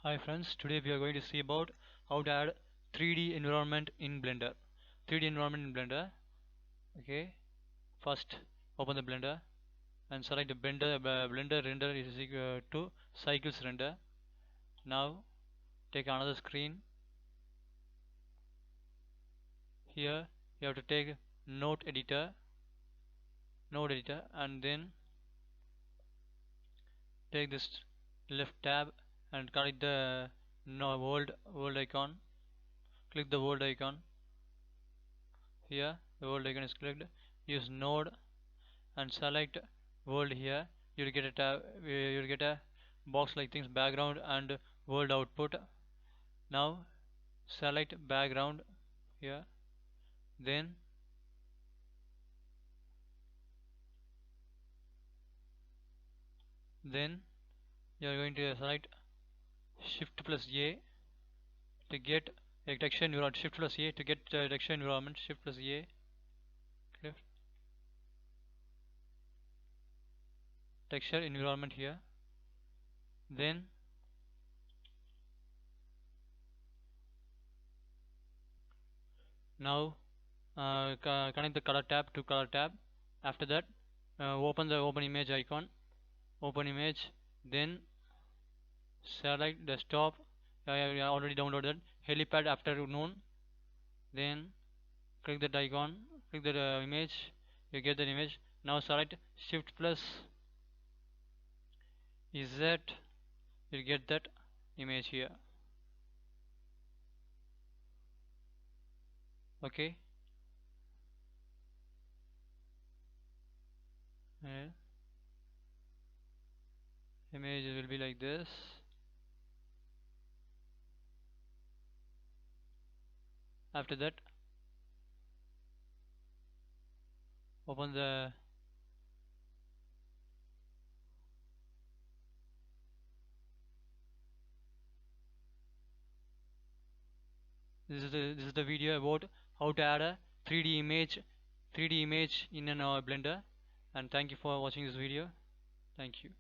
Hi friends, today we are going to see about how to add 3D environment in Blender. 3D environment in Blender. Okay, first open the Blender and select the Blender render is equal to cycles render. Now take another screen. Here you have to take node editor, and then take this left tab and click the world icon. Click the world icon. Here the world icon is clicked. Use node and select world. Here you'll get a you'll get a box like things background and world output. Now select background here, then you are going to select shift plus A to get a texture environment. Shift plus A to get texture environment. Shift plus A, click texture environment here. Then now connect the color tab to color tab. After that open the open image icon, open image, then select desktop. I already downloaded helipad afternoon. Then click that icon, click that image, you get that image. Now select shift plus Z, you get that image here. Okay, image will be like this. After that open the this is the video about how to add a 3D image in an Blender. And thank you for watching this video. Thank you.